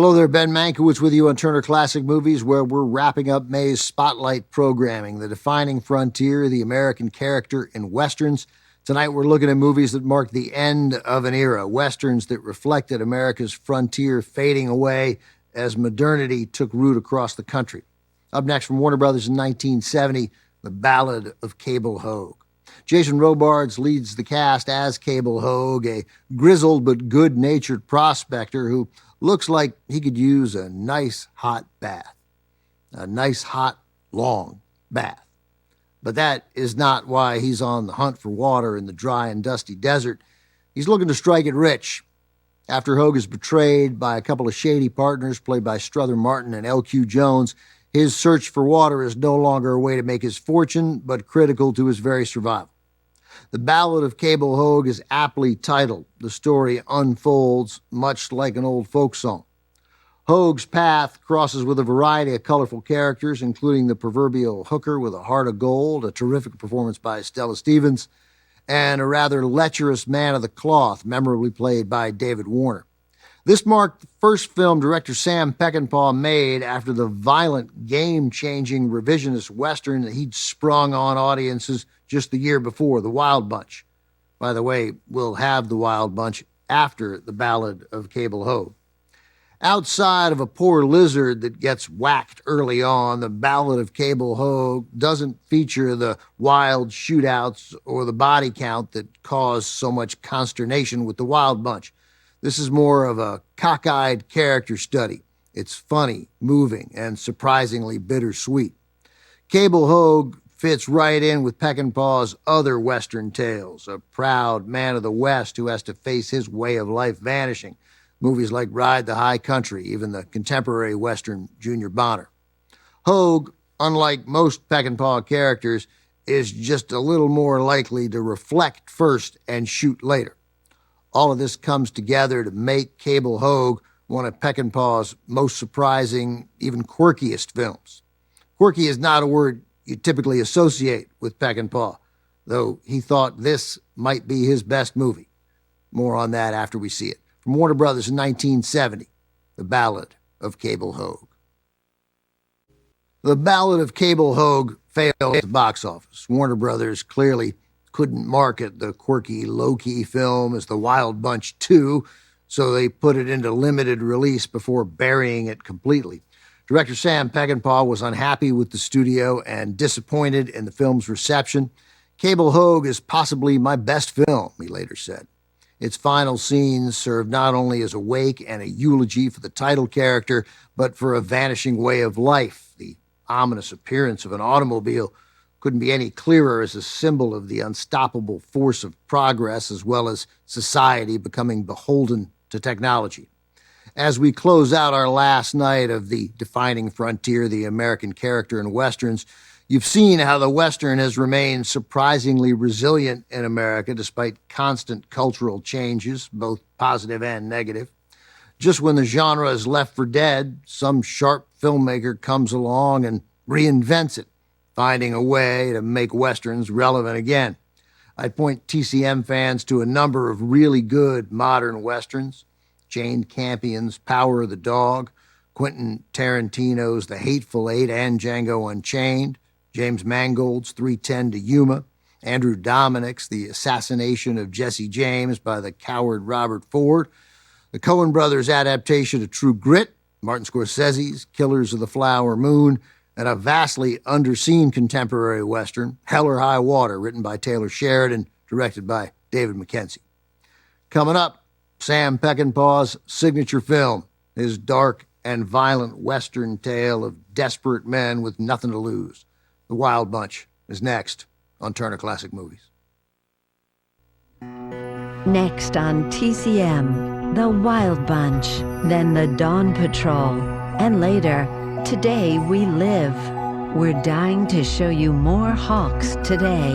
Hello there, Ben Mankiewicz with you on Turner Classic Movies, where we're wrapping up May's Spotlight programming, the defining frontier, the American character in Westerns. Tonight we're looking at movies that marked the end of an era, Westerns that reflected America's frontier fading away as modernity took root across the country. Up next from Warner Brothers in 1970, The Ballad of Cable Hogue. Jason Robards leads the cast as Cable Hogue, a grizzled but good-natured prospector who looks like he could use a nice hot bath. A nice hot, long bath. But that is not why he's on the hunt for water in the dry and dusty desert. He's looking to strike it rich. After Hogue is betrayed by a couple of shady partners played by Strother Martin and L.Q. Jones, his search for water is no longer a way to make his fortune, but critical to his very survival. The Ballad of Cable Hogue is aptly titled. The story unfolds much like an old folk song. Hogue's path crosses with a variety of colorful characters, including the proverbial hooker with a heart of gold, a terrific performance by Stella Stevens, and a rather lecherous man of the cloth, memorably played by David Warner. This marked the first film director Sam Peckinpah made after the violent, game-changing revisionist Western that he'd sprung on audiences just the year before, The Wild Bunch. By the way, we'll have The Wild Bunch after The Ballad of Cable Hogue. Outside of a poor lizard that gets whacked early on, The Ballad of Cable Hogue doesn't feature the wild shootouts or the body count that caused so much consternation with The Wild Bunch. This is more of a cockeyed character study. It's funny, moving, and surprisingly bittersweet. Cable Hogue fits right in with Peckinpah's other Western tales, a proud man of the West who has to face his way of life vanishing. Movies like Ride the High Country, even the contemporary Western Junior Bonner. Hogue, unlike most Peckinpah characters, is just a little more likely to reflect first and shoot later. All of this comes together to make Cable Hogue one of Peckinpah's most surprising, even quirkiest films. Quirky is not a word you typically associate with Peckinpah, though he thought this might be his best movie. More on that after we see it. From Warner Brothers in 1970, The Ballad of Cable Hogue. The Ballad of Cable Hogue failed at the box office. Warner Brothers clearly couldn't market the quirky, low-key film as The Wild Bunch 2, so they put it into limited release before burying it completely. Director Sam Peckinpah was unhappy with the studio and disappointed in the film's reception. Cable Hogue is possibly my best film, he later said. Its final scenes serve not only as a wake and a eulogy for the title character, but for a vanishing way of life. The ominous appearance of an automobile couldn't be any clearer as a symbol of the unstoppable force of progress, as well as society becoming beholden to technology. As we close out our last night of the defining frontier, the American character in Westerns, you've seen how the Western has remained surprisingly resilient in America despite constant cultural changes, both positive and negative. Just when the genre is left for dead, some sharp filmmaker comes along and reinvents it, finding a way to make Westerns relevant again. I'd point TCM fans to a number of really good modern Westerns: Jane Campion's Power of the Dog, Quentin Tarantino's The Hateful Eight and Django Unchained, James Mangold's 3:10 to Yuma, Andrew Dominik's The Assassination of Jesse James by the coward Robert Ford, the Coen brothers' adaptation of True Grit, Martin Scorsese's Killers of the Flower Moon, and a vastly underseen contemporary Western, Hell or High Water, written by Taylor Sheridan, directed by David Mackenzie. Coming up, Sam Peckinpah's signature film, his dark and violent Western tale of desperate men with nothing to lose. The Wild Bunch is next on Turner Classic Movies. Next on TCM, The Wild Bunch, then The Dawn Patrol, and later, Today We Live. We're dying to show you more Hawks today.